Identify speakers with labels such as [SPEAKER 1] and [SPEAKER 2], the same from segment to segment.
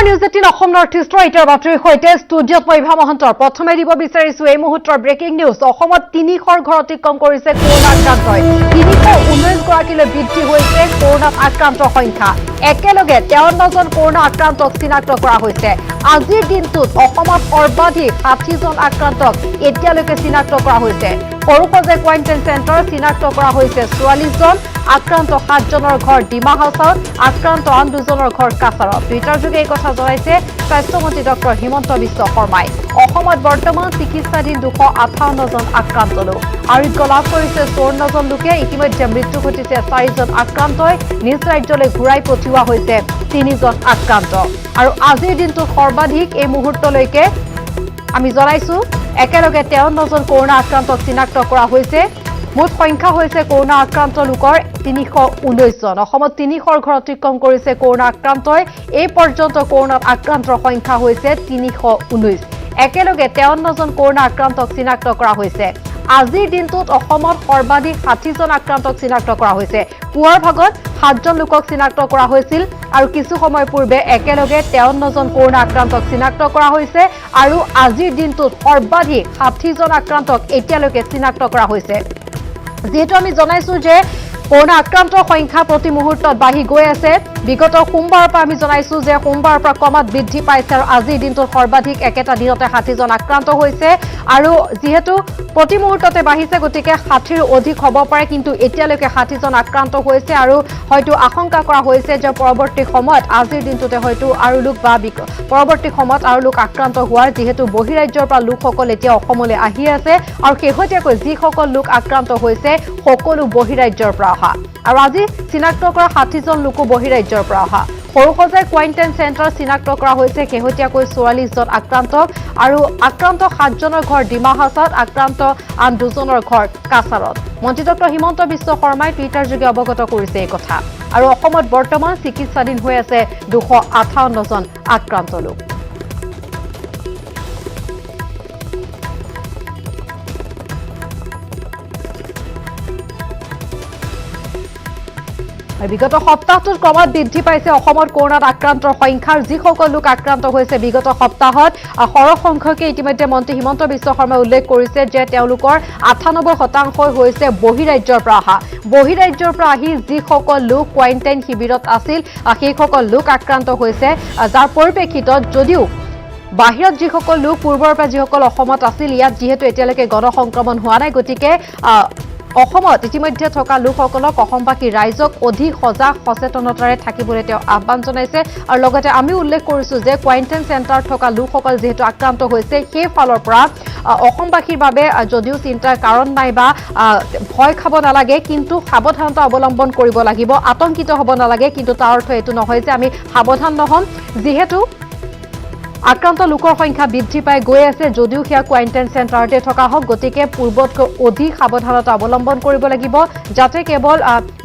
[SPEAKER 1] News 18 Assam north ইষ্টৰ ইটাৰ বাতৰিৰ সৈতে ষ্টুডিঅ'ত মই ইভা মহন্তৰ প্ৰথমে দিব বিচাৰিছো এই মুহূৰ্তৰ ব্ৰেকিং নিউজ অসমত 300 ঘৰ অতিক্ৰম কৰিছে কৰোনা আক্ৰান্তই 319 গৰাকীলৈ বৃদ্ধি হৈছে কৰোনাত আক্ৰান্তৰ সংখ্যা একেলগে 53 জন কৰোনা আক্ৰান্তক চিনাক্ত কৰা হৈছে আজিৰ দিনটোত অসমত সৰ্বাধিক 60 জন আক্ৰান্তক এতিয়ালৈকে চিনাক্ত কৰা হৈছে সৰুসজাই কোৱাৰেণ্টাইন চেণ্টাৰ চিনাক্ত কৰা হৈছে 44 জন আক্ৰান্ত 7 জনৰ ঘৰ ডিমা হাউচত আক্ৰান্ত আন 2 জনৰ ঘৰ কাছাৰত টুইটাৰ যোগে এই কথা জনাইছে স্বাস্থ্যমন্ত্ৰী ডক্টৰ হিমন্ত বিশ্ব শৰ্মাই অসমত বৰ্তমান চিকিৎসাধীন 258 জন আক্ৰান্ত লোক আৰোগ্য লাভ কৰিছে 54 জন লোকে ইতিমধ্যে মৃত্যু ঘটিছে 4 জন আক্ৰান্তই নিজ ৰাজ্যলৈ ঘূৰাই পঠিওৱা হৈছে 3 জন আক্ৰান্ত আৰু আজিৰ দিনটোত সৰ্বাধিক এই মুহূৰ্তলৈকে আমি জনাইছো একেলগে 53 জন কৰোনা আক্ৰান্তক চিনাক্ত কৰা হৈছে মুঠ সংখ্যা হৈছে কৰোনা আক্ৰান্ত লোকৰ 319 জন অসমত 300 ঘৰ অতিক্ৰম কৰিছে কৰোনা আক্ৰান্তই এই পৰ্যন্ত কৰোনাত আক্ৰান্তৰ সংখ্যা হৈছে 319 একেলগে 53 জন কৰোনা আক্ৰান্তক চিনাক্ত কৰা হৈছে আজিৰ দিনটোত অসমত সৰ্বাধিক 60 জন আক্ৰান্তক চিনাক্ত কৰা হৈছে পুৱাৰ ভাগত 7 জন লোকক চিনাক্ত কৰা হৈছিল আৰু কিছু সময় পূৰ্বে একেলগে 53 জন কৰোনা আক্ৰান্তক চিনাক্ত কৰা হৈছে আৰু আজিৰ দিনটোত সৰ্বাধিক 60 জন আক্ৰান্তক এতিয়ালৈকে চিনাক্ত কৰা হৈছে যেহেতু আমি জনাইছো যে কৰোনা আক্ৰান্তৰ সংখ্যা প্ৰতি মুহূৰ্তত বাঢ়ি গৈ আছে বিগত সোমবাৰৰ পৰা আমি জনাইছো যে সোমবাৰৰ পৰা ক্ৰমাৎ বৃদ্ধি পাইছে আৰু আজিৰ দিনটোত সৰ্বাধিক একেটা দিনতে 60 জন আক্ৰান্ত হৈছে আৰু যেহেতু প্ৰতি মুহূৰ্ততে বাঢ়িছে গতিকে 60ৰ অধিক হ'ব পাৰে কিন্তু এতিয়ালৈকে 60 জন আক্ৰান্ত হৈছে আৰু হয়তো আশংকা কৰা হৈছে যে পৰৱৰ্তী সময়ত আজিৰ দিনটোতে হয়তো আৰু লোক বা পৰৱৰ্তী সময়ত আৰু লোক আক্ৰান্ত হোৱাৰ যেহেতু বহিৰাজ্যৰ পৰা লোকসকল এতিয়া অসমলৈ আহি আছে আৰু শেহতীয়াকৈ যিসকল লোক আক্ৰান্ত হৈছে সকলো বহিৰাজ্যৰ পৰা অহা আৰু আজি চিনাক্ত কৰা 60 জন লোকো বহিৰাজ্যৰ পৰা অহা সৰুসজাই কোৱাৰেণ্টাইন চেণ্টাৰ চিনাক্ত কৰা হৈছে শেহতীয়াকৈ 44 জন আক্ৰান্তক আৰু আক্ৰান্ত 7 জনৰ ঘৰ ডিমা হাউচত আক্ৰান্ত আন 2 জনৰ ঘৰ কাছাৰত মন্ত্ৰী ডক্টৰ হিমন্ত বিশ্ব শৰ্মাই টুইটাৰ যোগে অৱগত কৰিছে এই কথা আৰু অসমত বৰ্তমান চিকিৎসাধীন হৈ আছে 258 জন আক্ৰান্ত লোক বিগত সপ্তাহটোত ক্ৰমাৎ বৃদ্ধি পাইছে অসমত কৰোনাত আক্ৰান্তৰ সংখ্যাৰ যিসকল লোক আক্ৰান্ত হৈছে বিগত সপ্তাহত সৰহ সংখ্যকে ইতিমধ্যে মন্ত্ৰী হিমন্ত বিশ্ব শৰ্মাই উল্লেখ কৰিছে যে তেওঁলোকৰ 98% হৈছে বহিৰাজ্যৰ পৰা অহা বহিৰাজ্যৰ পৰা আহি যিসকল লোক কোৱাৰেণ্টাইন শিবিৰত আছিল সেইসকল লোক আক্ৰান্ত হৈছে যাৰ পৰিপ্ৰেক্ষিতত যদিও বাহিৰত যিসকল লোক পূৰ্বৰ পৰা যিসকল অসমত আছিল ইয়াত যিহেতু এতিয়ালৈকে গণসংক্ৰমণ হোৱা নাই গতিকে অসমত ইতিমধ্যে থকা লোকসকলক অসমবাসী ৰাইজক অধিক সজাগ সচেতনতাৰে থাকিবলৈ তেওঁ আহ্বান জনাইছে আৰু লগতে আমি উল্লেখ কৰিছো যে কোৱাৰেণ্টাইন চেণ্টাৰত থকা লোকসকল যেহেতু আক্ৰান্ত হৈছে সেই ফালৰ পৰা অসমবাসীৰ বাবে যদিও চিন্তাৰ কাৰণ নাই বা ভয় খাব নালাগে কিন্তু সাৱধানতা অৱলম্বন কৰিব লাগিব আতংকিত হ'ব নালাগে কিন্তু তাৰ অৰ্থ এইটো নহয় যে আমি সাৱধান নহম যিহেতু আক্ৰান্ত লোকৰ সংখ্যা বৃদ্ধি পাই গৈ আছে যদিও সেয়া কোৱাৰেণ্টাইন চেণ্টাৰতে থকা হওক গতিকে পূৰ্বতকৈ অধিক সাৱধানতা অৱলম্বন কৰিব লাগিব যাতে কেৱল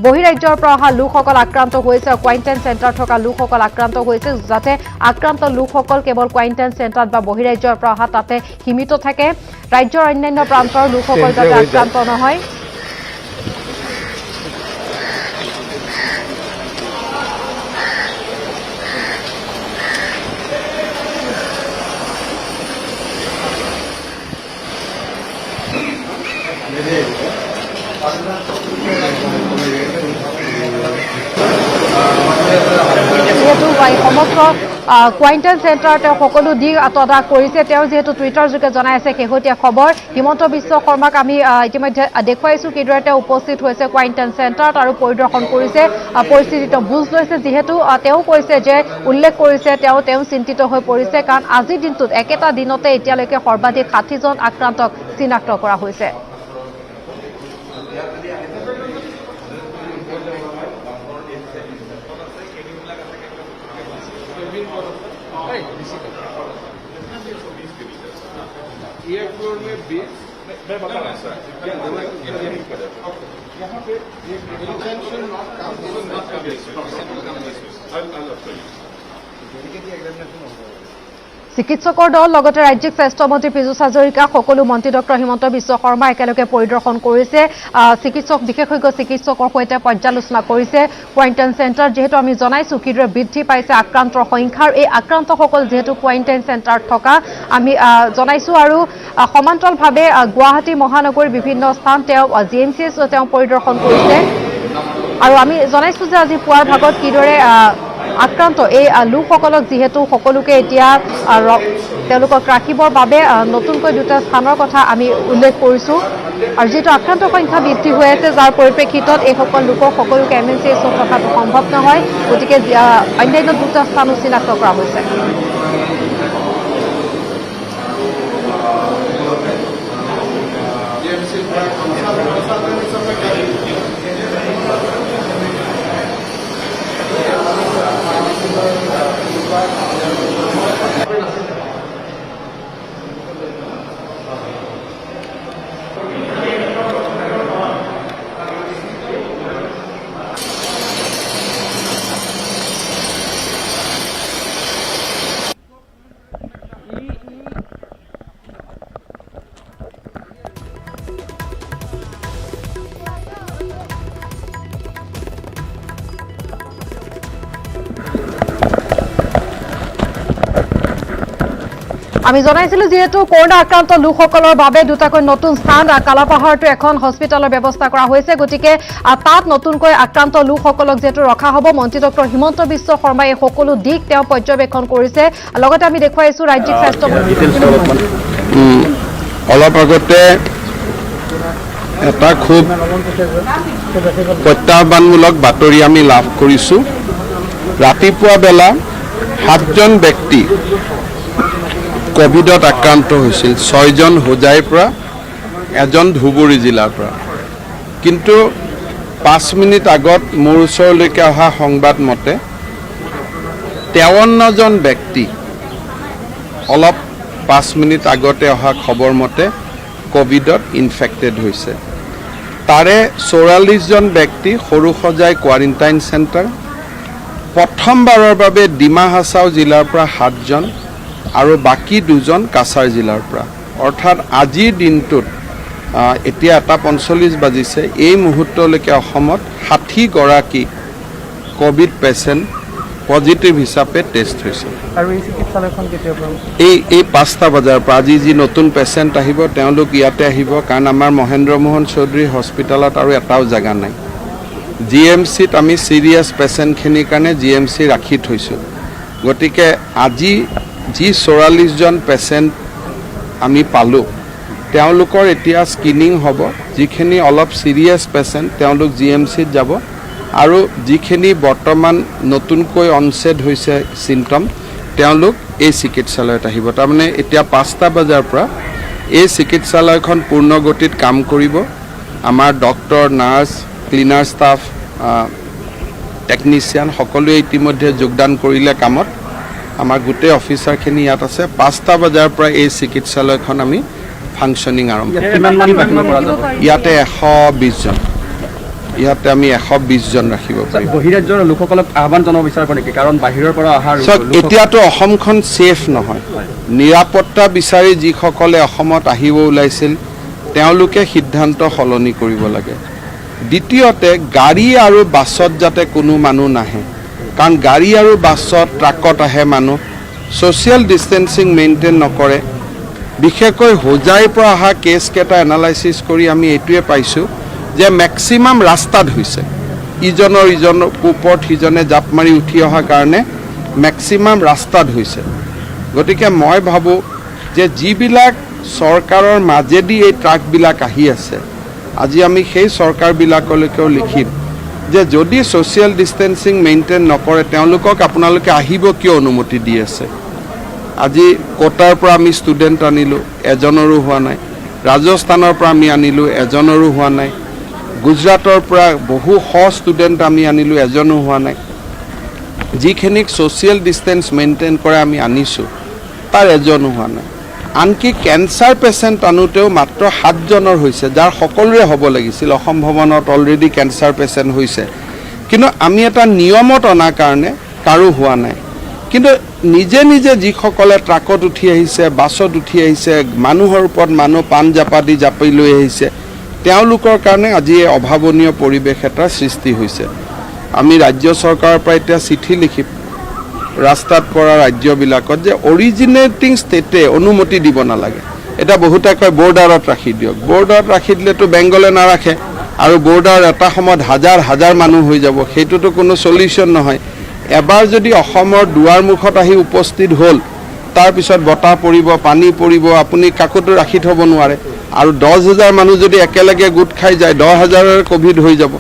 [SPEAKER 1] বহিৰাজ্যৰ পৰা অহা লোকসকল আক্ৰান্ত হৈছে কোৱাৰেণ্টাইন চেণ্টাৰ থকা লোকসকল আক্ৰান্ত হৈছে যাতে আক্ৰান্ত লোকসকল কেৱল কোৱাৰেণ্টাইন চেণ্টাৰত বা বহিৰাজ্যৰ পৰা অহা তাতে সীমিত থাকে ৰাজ্যৰ অন্যান্য প্ৰান্তৰ লোকসকল যাতে আক্ৰান্ত নহয় যেহেতু সমগ্ৰ কোৱাৰেণ্টাইন চেণ্টাৰ তেওঁ সকলো দিশ তদাৰক কৰিছে তেওঁ যেহেতু টুইটাৰ যোগে জনাই আছে শেহতীয়া খবৰ হিমন্ত বিশ্ব শৰ্মাক আমি ইতিমধ্যে দেখুৱাইছো কিদৰে তেওঁ উপস্থিত হৈছে কোৱাৰেণ্টাইন চেণ্টাৰত আৰু পৰিদৰ্শন কৰিছে পৰিস্থিতি তেওঁ বুজ লৈছে যিহেতু তেওঁ কৈছে যে উল্লেখ কৰিছে তেওঁ চিন্তিত হৈ পৰিছে কাৰণ আজিৰ দিনটোত একেটা দিনতে এতিয়ালৈকে সৰ্বাধিক 60 জন আক্ৰান্তক চিনাক্ত কৰা হৈছে
[SPEAKER 2] एक फ्लोर में 20 मैं बता रहा हूँ सर यहाँ पे इंटेंशन नॉट कम
[SPEAKER 1] চিকিৎসকৰ দল লগতে ৰাজ্যিক স্বাস্থ্য মন্ত্ৰী পীযুষ হাজৰিকা সকলো মন্ত্ৰী ডক্টৰ হিমন্ত বিশ্ব শৰ্মা একেলগে পৰিদৰ্শন কৰিছে চিকিৎসক বিশেষজ্ঞ চিকিৎসকৰ সৈতে পৰ্যালোচনা কৰিছে কোৱাৰেণ্টাইন চেণ্টাৰ যেহেতু আমি জনাইছো কিদৰে বৃদ্ধি পাইছে আক্ৰান্তৰ সংখ্যা এই আক্ৰান্তসকল যেহেতু কোৱাৰেণ্টাইন চেণ্টাৰত থকা আমি জনাইছো আৰু সমান্তৰালভাৱে গুৱাহাটী মহানগৰীৰ বিভিন্ন স্থান তেওঁ জিএমচিএছ তেওঁ পৰিদৰ্শন কৰিছে আৰু আমি জনাইছো যে আজি পুৱাৰ ভাগত কিদৰে আক্ৰান্ত এই লোকসকলক যেহেতু সকলোকে এতিয়া তেওঁলোকক ৰাখিবৰ বাবে নতুনকৈ দুটা স্থানৰ কথা আমি উল্লেখ কৰিছোঁ আৰু যেহেতু আক্ৰান্তৰ সংখ্যা বৃদ্ধি হৈ আছে যাৰ পৰিপ্ৰেক্ষিতত এইসকল লোকক সকলোকে এমএনচিএছত ৰখাটো সম্ভৱ নহয় গতিকে অন্যান্য দুটা স্থানো চিনাক্ত কৰা হৈছে আমি জনাইছিলো যেহেতু কৰোনা আক্ৰান্ত লোকসকলৰ বাবে দুটাকৈ নতুন স্থান কালাপাহাৰটো এখন হস্পিটেলৰ ব্যৱস্থা কৰা হৈছে গতিকে তাত নতুনকৈ আক্ৰান্ত লোকসকলক যেহেতু ৰখা হ'ব মন্ত্ৰী ডক্টৰ হিমন্ত বিশ্ব শৰ্মাই এই সকলো দিক তেওঁ পৰ্যবেক্ষণ কৰিছে লগতে আমি দেখুৱাইছো ৰাজ্যিক স্বাস্থ্য
[SPEAKER 3] অলপ আগতে এটা খুব প্ৰত্যাহ্বানমূলক বাতৰি আমি লাভ কৰিছোঁ ৰাতিপুৱা বেলা 7জন ব্যক্তি কোভিডত আক্ৰান্ত হৈছিল 6জন হোজাইৰ পৰা এজন ধুবুৰী জিলাৰ পৰা কিন্তু 5 মিনিট আগত মোৰ ওচৰলৈকে অহা সংবাদ মতে 53জন ব্যক্তি অলপ 5 মিনিট আগতে অহা খবৰ মতে কোভিডত ইনফেক্টেড হৈছে তাৰে 44জন ব্যক্তি সৰুসজাই কোৱাৰেণ্টাইন চেণ্টাৰ প্ৰথমবাৰৰ বাবে ডিমা হাছাও জিলাৰ পৰা 7জন আৰু বাকি 2জন কাছাৰ জিলাৰ পৰা অৰ্থাৎ আজিৰ দিনটোত এতিয়া 1:45 বাজিছে এই মুহূৰ্তলৈকে অসমত 60 গৰাকী কোভিড পেচেণ্ট পজিটিভ হিচাপে টেষ্ট হৈছে
[SPEAKER 4] আৰু এই চিকিৎসালয়খন কেতিয়াৰ পৰা
[SPEAKER 3] এই 5টা বজাৰ পৰা আজি যি নতুন পেচেণ্ট আহিব তেওঁলোক ইয়াতে আহিব কাৰণ আমাৰ মহেন্দ্ৰ মোহন চৌধুৰী হস্পিটেলত আৰু এটাও জাগা নাই জিএমচিত আমি সিৰিয়াছ পেচেণ্টখিনিৰ কাৰণে জিএমচি ৰাখি থৈছোঁ গতিকে আজি যি 44জন পেচেণ্ট আমি পালোঁ তেওঁলোকৰ এতিয়া স্ক্ৰিনিং হ'ব যিখিনি অলপ সিৰিয়াছ পেচেণ্ট তেওঁলোক জিএমচিত যাব আৰু যিখিনি বৰ্তমান নতুনকৈ অনছেট হৈছে চিম্পটম তেওঁলোক এই চিকিৎসালয়ত আহিব তাৰমানে এতিয়া 5টা বজাৰ পৰা এই চিকিৎসালয়খন পূৰ্ণ গতিত কাম কৰিব আমাৰ doctor nurse cleaner staff technician সকলোৱে ইতিমধ্যে যোগদান কৰিলে কামত আমাৰ গোটেই অফিচাৰখিনি ইয়াত আছে 5টা বজাৰ পৰা এই চিকিৎসালয়খন আমি ফাংচনিং আৰম্ভ ইয়াতে 120 জন ইয়াতে আমি 120 জন ৰাখিব পাৰিম
[SPEAKER 4] বহিৰাজ্যৰ লোকসকলক আহ্বান জনাব বিচাৰিব নেকি কাৰণ বাহিৰৰ পৰা অহা
[SPEAKER 3] এতিয়াতো অসমখন সেফ নহয় নিৰাপত্তা বিচাৰি যিসকলে অসমত আহিব ওলাইছিল তেওঁলোকে সিদ্ধান্ত সলনি কৰিব লাগে দ্বিতীয়তে গাড়ী আৰু বাছত যাতে কোনো মানুহ নাহে কাৰণ গাড়ী আৰু বাছত ট্ৰাকত আহে মানুহ সোশ্যাল ডিষ্টেন্সিং মেইনটেইন নকৰে বিশেষকৈ হোজাইৰ পৰা অহা কেছকেইটা এনালাইচিছ কৰি আমি এইটোৱে পাইছোঁ যে মেক্সিমাম ৰাস্তাত হৈছে ইজনৰ ওপৰত সিজনে জাপ মাৰি উঠি অহাৰ কাৰণে মেক্সিমাম ৰাস্তাত হৈছে গতিকে মই ভাবোঁ যে যিবিলাক চৰকাৰৰ মাজেদি এই ট্ৰাকবিলাক আহি আছে আজি আমি সেই চৰকাৰবিলাকলৈকেও লিখিম যে যদি সোশ্যাল ডিষ্টেন্সিং মেইনটেইন নকৰে তেওঁলোকক আপোনালোকে আহিব কিয় অনুমতি দি আছে আজি কোটাৰ পৰা আমি ষ্টুডেণ্ট আনিলোঁ এজনৰো হোৱা নাই ৰাজস্থানৰ পৰা আমি আনিলোঁ এজনৰো হোৱা নাই গুজৰাটৰ পৰা বহু ষ্টুডেণ্ট আমি আনিলোঁ এজনো হোৱা নাই যিখিনিক সোশ্যাল ডিষ্টেন্স মেইনটেইন কৰে আমি আনিছোঁ তাৰ এজনো হোৱা নাই আনকি কেঞ্চাৰ পেচেণ্ট আনোতেও মাত্ৰ 7জনৰ হৈছে যাৰ সকলোৰে হ'ব লাগিছিল অসম ভৱনত অলৰেডি কেঞ্চাৰ পেচেণ্ট হৈছে কিন্তু আমি এটা নিয়মত অনাৰ কাৰণে কাৰো হোৱা নাই কিন্তু নিজে নিজে যিসকলে ট্ৰাকত উঠি আহিছে, বাছত উঠি আহিছে, মানুহৰ ওপৰত মানুহ পাণ জাপি লৈ আহিছে, তেওঁলোকৰ কাৰণে আজি এই অভাৱনীয় পৰিৱেশ এটাৰ সৃষ্টি হৈছে। আমি ৰাজ্য চৰকাৰৰ পৰা এতিয়া চিঠি লিখিম ৰাস্তাত পৰা ৰাজ্যবিলাকত যে অৰিজিনেটিং ষ্টেটে অনুমতি দিব নালাগে। এতিয়া বহুতে কয় বৰ্ডাৰত ৰাখি দিয়ক। বৰ্ডাৰত ৰাখি দিলেতো বেংগলে নাৰাখে আৰু বৰ্ডাৰ এটা সময়ত হাজাৰ হাজাৰ মানুহ হৈ যাব, সেইটোতো কোনো সলিউশ্যন নহয়। এবাৰ যদি অসমৰ দুৱাৰমুখত আহি উপস্থিত হ'ল, তাৰপিছত বতাহ পৰিব, পানী পৰিব, আপুনি কাকোতো ৰাখি থ'ব নোৱাৰে। আৰু 10,000 মানুহ যদি একেলগে গোট খাই যায়, 10,000 ক'ভিড হৈ যাব।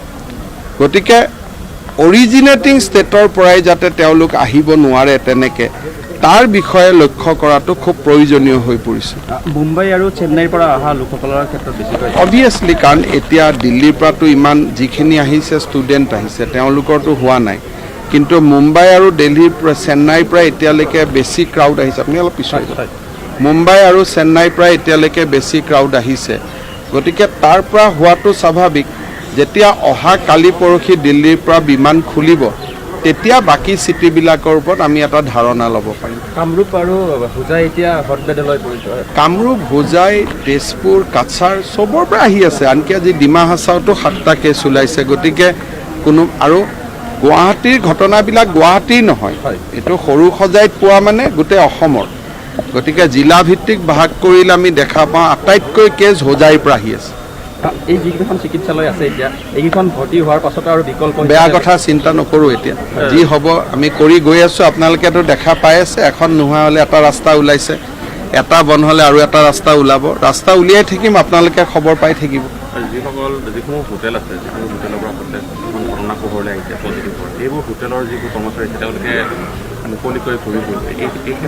[SPEAKER 3] গতিকে অৰিজিনেটিং ষ্টেটৰ পৰাই যাতে তেওঁলোক আহিব নোৱাৰে তেনেকৈ, তাৰ বিষয়ে লক্ষ্য কৰাটো খুব প্ৰয়োজনীয় হৈ পৰিছে।
[SPEAKER 4] মুম্বাই আৰু চেন্নাইৰ পৰা অহা লোকসকলৰ ক্ষেত্ৰত বেছিকৈ
[SPEAKER 3] অবভিয়াছলি, কাৰণ এতিয়া দিল্লীৰ পৰাতো ইমান যিখিনি আহিছে ষ্টুডেণ্ট আহিছে, তেওঁলোকৰতো হোৱা নাই। কিন্তু মুম্বাই আৰু দিল্লীৰ পৰা, চেন্নাইৰ পৰা এতিয়ালৈকে বেছি ক্ৰাউড আহিছে। আপুনি অলপ পিছুৱাই যাওক। মুম্বাই আৰু চেন্নাইৰ পৰা এতিয়ালৈকে বেছি ক্ৰাউড আহিছে। গতিকে তাৰ পৰা হোৱাটো স্বাভাৱিক। যেতিয়া অহা কালি পৰহি দিল্লীৰ পৰা বিমান খুলিব, তেতিয়া বাকী চিটিবিলাকৰ ওপৰত আমি এটা ধাৰণা ল'ব পাৰিম।
[SPEAKER 4] কামৰূপ আৰু হোজাই এতিয়া হটবেডলৈ পৰিছে।
[SPEAKER 3] কামৰূপ, হোজাই, তেজপুৰ, কাছাৰ চবৰ পৰা আহি আছে। আনকি আজি ডিমা হাছাওতো 7টা কেছ ওলাইছে। গতিকে কোনো, আৰু গুৱাহাটীৰ ঘটনাবিলাক গুৱাহাটীৰ নহয়, এইটো সৰু সজাইত পোৱা মানে গোটেই অসমৰ। গতিকে জিলাভিত্তিক ভাগ কৰিলে আমি দেখা পাওঁ আটাইতকৈ কেছ হোজাইৰ পৰা আহি আছে।
[SPEAKER 4] এই যিকেইখন চিকিৎসালয় আছে এতিয়া, এইকেইখন ভৰ্তি হোৱাৰ পাছত আৰু বিকল্প
[SPEAKER 3] বেয়া কথা চিন্তা নকৰোঁ। এতিয়া যি হ'ব আমি কৰি গৈ আছোঁ। আপোনালোকেতো দেখা পাই আছে, এখন নোহোৱা হ'লে এটা ৰাস্তা ওলাইছে, এটা বন্ধ হ'লে আৰু এটা ৰাস্তা ওলাব। ৰাস্তা উলিয়াই থাকিম, আপোনালোকে খবৰ পাই থাকিব।
[SPEAKER 5] যিসমূহ হোটেল আছে, যিসমূহ হোটেলৰ পৰা কৰোণা পোহৰলৈ আহিছে পজিটিভ হয়, এইবোৰ হোটেলৰ যিবোৰ কৰ্মচাৰী আছে তেওঁলোকে মুকলিকৈ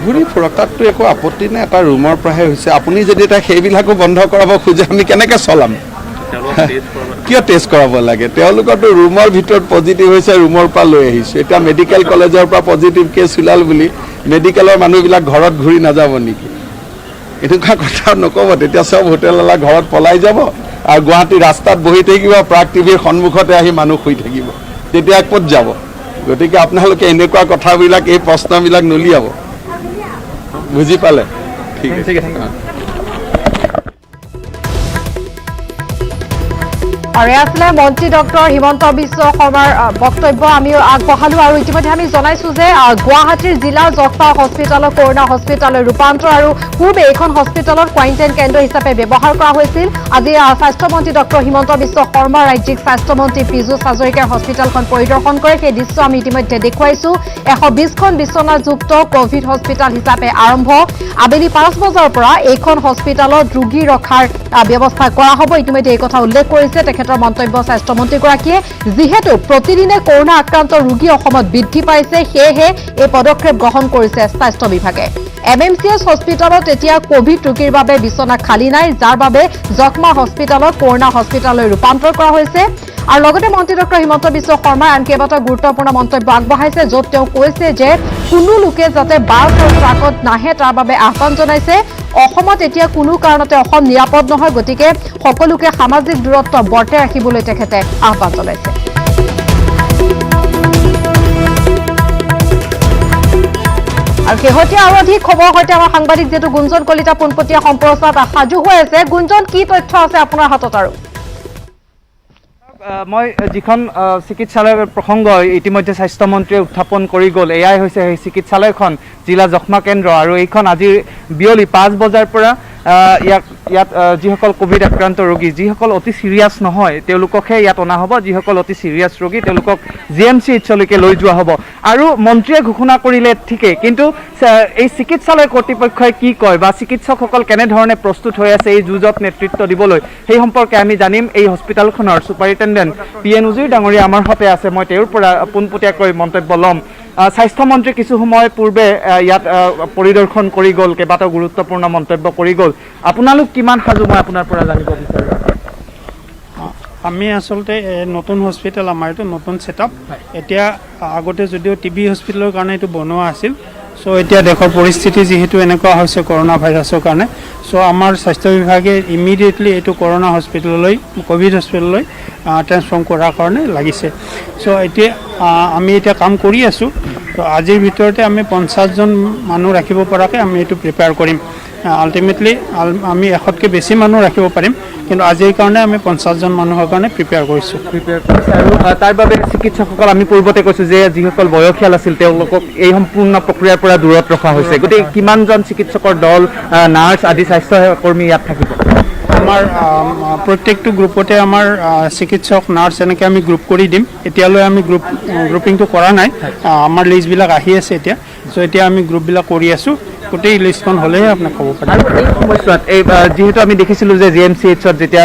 [SPEAKER 5] ঘূৰি
[SPEAKER 3] ফুৰক, তাততো একো আপত্তি নাই। এটা ৰুমৰ পৰাহে হৈছে। আপুনি যদি তাক সেইবিলাকো বন্ধ কৰাব খোজে, আমি কেনেকৈ চলাম? কিয় টেষ্ট কৰাব লাগে? তেওঁলোকৰতো ৰুমৰ ভিতৰত পজিটিভ হৈছে, ৰুমৰ পৰা লৈ আহিছোঁ। এতিয়া মেডিকেল কলেজৰ পৰা পজিটিভ কেছ ওলাল বুলি মেডিকেলৰ মানুহবিলাক ঘৰত ঘূৰি নাযাব নেকি? এনেকুৱা কথা নক'ব। তেতিয়া চব হোটেলৱালা ঘৰত পলাই যাব আৰু গুৱাহাটী ৰাস্তাত বহি থাকিব, প্ৰাগ টিভিৰ সন্মুখতে আহি মানুহ শুই থাকিব। তেতিয়া ক'ত যাব? গতিকে আপোনালোকে এনেকুৱা কথাবিলাক, এই প্ৰশ্নবিলাক নুলিয়াব। বুজি পালে? ঠিক আছে।
[SPEAKER 1] আৰু আছিলে মন্ত্ৰী ডক্টৰ হিমন্ত বিশ্ব শৰ্মাৰ বক্তব্য আমি আগবঢ়ালোঁ। আৰু ইতিমধ্যে আমি জনাইছোঁ যে গুৱাহাটীৰ জিলা যক্ষ্মা হস্পিটেলক কৰোণা হস্পিটেললৈ ৰূপান্তৰ, আৰু পূৰ্বে এইখন হস্পিটেলত কোৱাৰেণ্টাইন কেন্দ্ৰ হিচাপে ব্যৱহাৰ কৰা হৈছিল। আজি স্বাস্থ্যমন্ত্ৰী ডক্টৰ হিমন্ত বিশ্ব শৰ্মা, ৰাজ্যিক স্বাস্থ্যমন্ত্ৰী পীযুষ হাজৰিকাই হস্পিটেলখন পৰিদৰ্শন কৰে। সেই দৃশ্য আমি ইতিমধ্যে দেখুৱাইছোঁ। 120খন বিচনাযুক্ত কভিড হস্পিটেল হিচাপে আৰম্ভ। আবেলি 5 বজাৰ পৰা এইখন হস্পিটেলত ৰোগী ৰখাৰ ব্যৱস্থা কৰা হ'ব। ইতিমধ্যে এই কথা উল্লেখ কৰিছে তেখেতৰ মন্তব্য স্বাস্থ্যমন্ত্ৰীগৰাকীয়ে। যিহেতু প্ৰতিদিনে কৰোণা আক্ৰান্ত ৰোগী অসমত বৃদ্ধি পাইছে, সেয়েহে এই পদক্ষেপ গ্ৰহণ কৰিছে স্বাস্থ্য বিভাগে। MMCH হস্পিটেলত এতিয়া কভিড ৰোগীৰ বাবে বিচনা খালী নাই, যাৰ বাবে যক্ষ্মা হস্পিটেলক কৰোণা হস্পিটেললৈ ৰূপান্তৰ কৰা হৈছে। আৰু লগতে মন্ত্ৰী ডক্টৰ হিমন্ত বিশ্ব শৰ্মাই আন কেইবাটাও গুৰুত্বপূৰ্ণ মন্তব্য আগবঢ়াইছে, য'ত তেওঁ কৈছে যে কোনো লোকে যাতে বাছ আৰু ট্ৰাকত নাহে তাৰ বাবে আহ্বান জনাইছে। অসমত এতিয়া কোনো কাৰণতে অসম নিৰাপদ নহয়, গতিকে সকলোকে সামাজিক দূৰত্ব বৰ্তাই ৰাখিবলৈ তেখেতে আহ্বান জনাইছে। আৰু শেহতীয়া আৰু অধিক খবৰ সৈতে আমাৰ সাংবাদিক যিহেতু গুঞ্জন কলিতা পোনপটীয়া সম্প্ৰচাৰত সাজু হৈ আছে। গুঞ্জন, কি তথ্য আছে আপোনাৰ হাতত? আৰু
[SPEAKER 6] মই যিখন চিকিৎসালয়ৰ প্ৰসংগ ইতিমধ্যে স্বাস্থ্যমন্ত্ৰীয়ে উত্থাপন কৰি গ'ল, এয়াই হৈছে সেই চিকিৎসালয়খন, জিলা যক্ষ্মা কেন্দ্ৰ। আৰু এইখন আজি বিয়লি 5 বজাৰ পৰা ইয়াত যিসকল কোভিড আক্ৰান্ত ৰোগী, যিসকল অতি চিৰিয়াছ নহয় তেওঁলোককহে ইয়াত অনা হ'ব। যিসকল অতি চিৰিয়াছ ৰোগী তেওঁলোকক GMCHলৈকে লৈ যোৱা হ'ব। আৰু মন্ত্ৰীয়ে ঘোষণা কৰিলে ঠিকেই, কিন্তু এই চিকিৎসালয় কৰ্তৃপক্ষই কি কয় বা চিকিৎসকসকল কেনেধৰণে প্ৰস্তুত হৈ আছে এই যুঁজত নেতৃত্ব দিবলৈ, সেই সম্পৰ্কে আমি জানিম। এই হস্পিটেলখনৰ ছুপাৰিণ্টেণ্ডেণ্ট PN উজিৰ ডাঙৰীয়া আমাৰ সৈতে আছে, মই তেওঁৰ পৰা পোনপটীয়াকৈ মন্তব্য ল'ম। স্বাস্থ্যমন্ত্ৰী কিছু সময় পূৰ্বে ইয়াত পৰিদৰ্শন কৰি গ'ল, কেইবাটাও গুৰুত্বপূৰ্ণ মন্তব্য কৰি গ'ল। আপোনালোক কিমান সাজু, মই আপোনাৰ পৰা জানিব বিচাৰোঁ।
[SPEAKER 7] আমি আচলতে নতুন হস্পিটেল, আমাৰ এইটো নতুন ছেটআপ। এতিয়া আগতে যদিও TB হস্পিটেলৰ কাৰণে এইটো বনোৱা আছিল, চ' এতিয়া দেশৰ পৰিস্থিতি যিহেতু এনেকুৱা হৈছে কৰোণা ভাইৰাছৰ কাৰণে, চ' আমাৰ স্বাস্থ্য বিভাগে ইমিডিয়েটলি এইটো কৰোণা হস্পিটেললৈ, কোভিড হস্পিটেললৈ ট্ৰেন্সফৰ্ম কৰাৰ কাৰণে লাগিছে। চ' এতিয়া আমি এতিয়া কাম কৰি আছোঁ। তো আজিৰ ভিতৰতে আমি 50জন মানুহ ৰাখিব পৰাকৈ আমি এইটো প্ৰিপেয়াৰ কৰিম আল্টিমেটলি আমি 100তকৈ বেছি মানুহ ৰাখিব পাৰিম কিন্তু আজিৰ কাৰণে আমি 50জন মানুহৰ কাৰণে প্ৰিপেয়াৰ কৰিছোঁ
[SPEAKER 6] আৰু তাৰ বাবে চিকিৎসকসকল আমি পূৰ্বতে কৈছোঁ যে যিসকল বয়সীয়াল আছিল তেওঁলোকক এই সম্পূৰ্ণ প্ৰক্ৰিয়াৰ পৰা দূৰত ৰখা হৈছে গতিকে কিমানজন চিকিৎসকৰ দল নাৰ্ছ আদি স্বাস্থ্যকৰ্মী ইয়াত থাকিব
[SPEAKER 7] আমাৰ প্ৰত্যেকটো গ্ৰুপতে আমাৰ চিকিৎসক নাৰ্ছ এনেকৈ আমি গ্ৰুপ কৰি দিম এতিয়ালৈ আমি গ্ৰুপিংটো কৰা নাই আমাৰ লিষ্টবিলাক আহি আছে এতিয়া চ' এতিয়া আমি গ্ৰুপবিলাক কৰি আছোঁ গোটেই লিষ্টখন হ'লেহে আপোনাক ক'ব পাৰিম
[SPEAKER 6] আৰু এই সময়ছোৱাত এই যিহেতু আমি দেখিছিলোঁ যে GMCHত যেতিয়া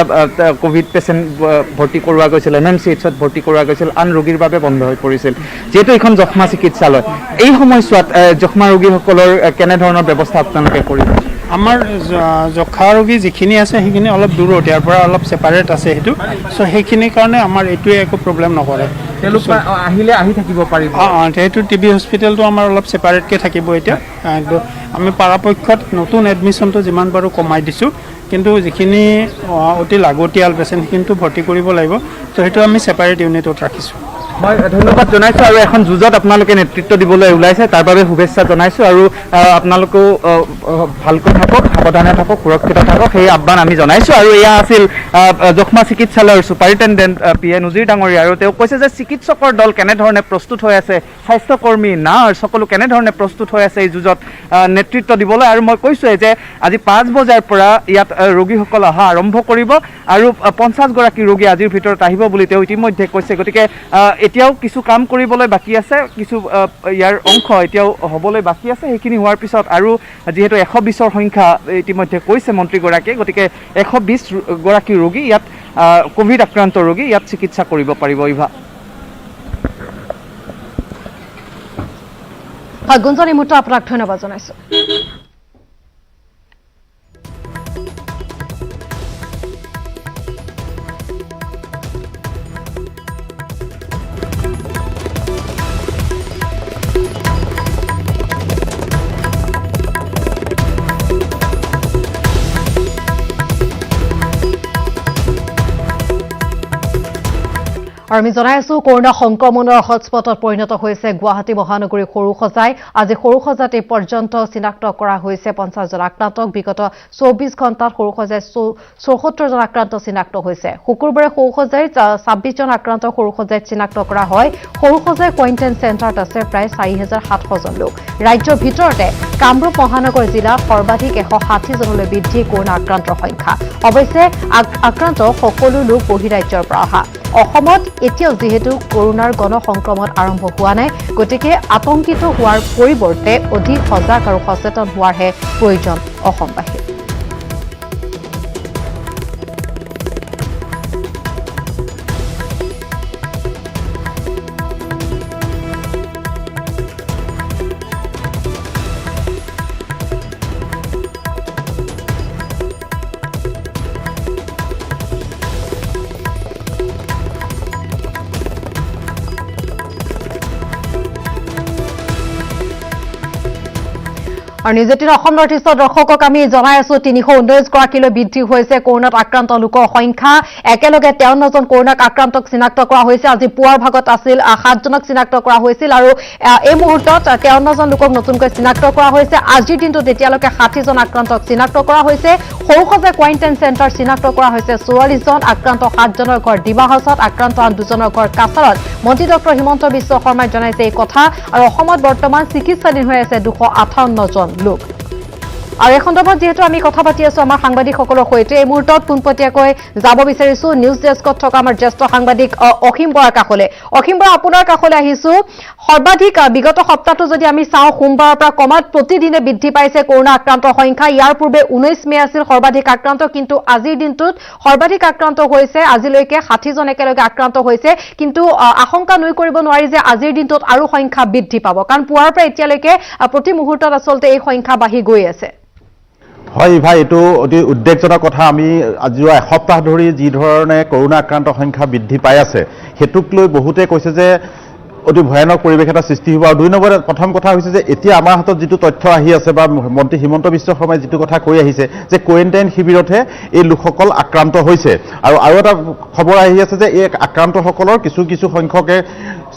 [SPEAKER 6] ক'ভিড পেচেণ্ট ভৰ্তি কৰোৱা গৈছিল MMCHত ভৰ্তি কৰোৱা গৈছিল আন ৰোগীৰ বাবে বন্ধ হৈ পৰিছিল যিহেতু এইখন যক্ষ্মা চিকিৎসালয় এই সময়ছোৱাত যক্ষ্মা ৰোগীসকলৰ কেনেধৰণৰ ব্যৱস্থা আপোনালোকে কৰিব
[SPEAKER 7] আমাৰ যক্ষ্মা ৰোগী যিখিনি আছে সেইখিনি অলপ দূৰত ইয়াৰ পৰা অলপ ছেপাৰেট আছে সেইটো চ' সেইখিনিৰ কাৰণে আমাৰ এইটোৱে একো প্ৰব্লেম নকৰে
[SPEAKER 6] তেওঁলোক আহিলে আহি থাকিব পাৰিব
[SPEAKER 7] সেইটো TB হস্পিটেলটো আমাৰ অলপ ছেপাৰেটকৈ থাকিব এতিয়া আমি পৰাপক্ষত নতুন এডমিশ্যনটো যিমান পাৰোঁ কমাই দিছোঁ কিন্তু যিখিনি অতি লাগতিয়াল পেচেণ্ট সেইখিনিতো ভৰ্তি কৰিব লাগিব তো সেইটো আমি ছেপাৰেট ইউনিটত ৰাখিছোঁ
[SPEAKER 6] মই ধন্যবাদ জনাইছোঁ আৰু এখন যুঁজত আপোনালোকে নেতৃত্ব দিবলৈ ওলাইছে তাৰ বাবে শুভেচ্ছা জনাইছোঁ আৰু আপোনালোকেও ভালকৈ থাকক সাৱধানে থাকক সুৰক্ষিত থাকক সেই আহ্বান আমি জনাইছোঁ আৰু এয়া আছিল যক্ষ্মা চিকিৎসালয়ৰ ছুপাৰিণ্টেণ্ডেণ্ট PA নজিৰ ডাঙৰীয়া আৰু তেওঁ কৈছে যে চিকিৎসকৰ দল কেনেধৰণে প্ৰস্তুত হৈ আছে স্বাস্থ্যকৰ্মী নাৰ্ছ সকলো কেনেধৰণে প্ৰস্তুত হৈ আছে এই যুঁজত নেতৃত্ব দিবলৈ আৰু মই কৈছোঁৱেই যে আজি 5 বজাৰ পৰা ইয়াত ৰোগীসকল অহা আৰম্ভ কৰিব আৰু 50গৰাকী ৰোগী আজিৰ ভিতৰত আহিব বুলি তেওঁ ইতিমধ্যে কৈছে গতিকে এতিয়াও কিছু কাম কৰিবলৈ বাকী আছে কিছু ইয়াৰ অংশ এতিয়াও হ'বলৈ বাকী আছে সেইখিনি হোৱাৰ পিছত আৰু যিহেতু 120ৰ সংখ্যা ইতিমধ্যে কৈছে মন্ত্ৰীগৰাকীয়ে গতিকে 120গৰাকী ৰোগী ইয়াত ক'ভিড আক্ৰান্ত ৰোগী ইয়াত চিকিৎসা কৰিব পাৰিব ইভা
[SPEAKER 1] গুঞ্জন এই মুহূৰ্তে আপোনাক ধন্যবাদ জনাইছোঁ আৰু আমি জনাই আছো কৰোনা সংক্ৰমণৰ হটস্পটত পৰিণত হৈছে গুৱাহাটী মহানগৰীৰ সৰুসজাই আজি সৰুসজাত এই পৰ্যন্ত চিনাক্ত কৰা হৈছে 50জন আক্ৰান্তক বিগত 24 ঘণ্টাত সৰুসজাই 74জন আক্ৰান্ত চিনাক্ত হৈছে শুকুৰবাৰে সৰুসজাই 26জন আক্ৰান্ত সৰুসজাইত চিনাক্ত কৰা হয় সৰুসজাই কোৱাৰেণ্টাইন চেণ্টাৰত আছে প্ৰায় 4700জন লোক ৰাজ্যৰ ভিতৰতে কামৰূপ মহানগৰ জিলাত সৰ্বাধিক 160 জনলৈ বৃদ্ধি কৰোনা আক্ৰান্তৰ সংখ্যা অৱশ্যে আক্ৰান্ত সকলো লোক বহিৰাজ্যৰ পৰা অহা অসমত এতিয়াও যিহেতু কৰোনাৰ গণসংক্ৰমণ আৰম্ভ হোৱা নাই গতিকে আতংকিত হোৱাৰ পৰিৱৰ্তে অধিক সজাগ আৰু সচেতন হোৱাৰহে প্ৰয়োজন অসমবাসীৰ আৰু নিউজেটিন অসম নৰ্থ ইষ্টৰ দৰ্শকক আমি জনাই আছো 319গৰাকীলৈ বৃদ্ধি হৈছে কৰোনাত আক্ৰান্ত লোকৰ সংখ্যা একেলগে 53জন কৰোনাক আক্ৰান্তক চিনাক্ত কৰা হৈছে আজি পুৱাৰ ভাগত আছিল 7জনক চিনাক্ত কৰা হৈছিল আৰু এই মুহূৰ্তত 53জন লোকক নতুনকৈ চিনাক্ত কৰা হৈছে আজিৰ দিনটোত এতিয়ালৈকে 60জন আক্ৰান্তক চিনাক্ত কৰা হৈছে সৰুসজাই কোৱাৰেণ্টাইন চেণ্টাৰ চিনাক্ত কৰা হৈছে 44জন আক্ৰান্ত 7জনৰ ঘৰ ডিমাহাছাত আক্ৰান্ত আন 2জনৰ ঘৰ কাছাৰত মন্ত্ৰী ডক্টৰ হিমন্ত বিশ্ব শৰ্মাই জনাইছে এই কথা আৰু অসমত বৰ্তমান চিকিৎসাধীন হৈ আছে 258জন লোক আৰু এই সন্দৰ্ভত যেহেতু আমি কথা পাতি আছো আমাৰ সাংবাদিকসকলৰ সৈতে এই মুহূৰ্তত পোনপটীয়াকৈ যাব বিচাৰিছো নিউজ ডেস্কত থকা আমাৰ জ্যেষ্ঠ সাংবাদিক অসীম বৰাৰ কাষলৈ অসীম বৰা আপোনাৰ কাষলৈ আহিছো সৰ্বাধিক বিগত সপ্তাহটো যদি আমি চাওঁ সোমবাৰৰ পৰা কমাত প্ৰতিদিনে বৃদ্ধি পাইছে কৰোনা আক্ৰান্তৰ সংখ্যা ইয়াৰ পূৰ্বে 19 মে আছিল সৰ্বাধিক আক্ৰান্ত কিন্তু আজিৰ দিনটোত সৰ্বাধিক আক্ৰান্ত হৈছে আজিলৈকে 60জন একেলগে আক্ৰান্ত হৈছে কিন্তু আশংকা নৈ কৰিব নোৱাৰি যে আজিৰ দিনটোত আৰু সংখ্যা বৃদ্ধি পাব কাৰণ পুৱাৰ পৰা এতিয়ালৈকে প্ৰতি মুহূৰ্তত আচলতে এই সংখ্যা বাঢ়ি গৈ আছে
[SPEAKER 8] হয় ভাই এইটো অতি উদ্বেগজনক কথা আমি আজি এসপ্তাহ ধৰি যি ধৰণে কৰোনা আক্ৰান্ত সংখ্যা বৃদ্ধি পাই আছে হেতুক লৈ বহুতে কৈছে যে অতি ভয়ানক পৰিৱেশ এটা সৃষ্টি হ'ব আৰু দুই নম্বৰে প্ৰথম কথা হৈছে যে এতিয়া আমাৰ হাতত যিটো তথ্য আহি আছে বা মন্ত্ৰী হিমন্ত বিশ্ব শৰ্মাই যিটো কথা কৈ আহিছে যে কোৱাৰেণ্টাইন শিবিৰতহে এই লোকসকল আক্ৰান্ত হৈছে আৰু এটা খবৰ আহি আছে যে এই আক্ৰান্তসকলৰ কিছু সংখ্যকে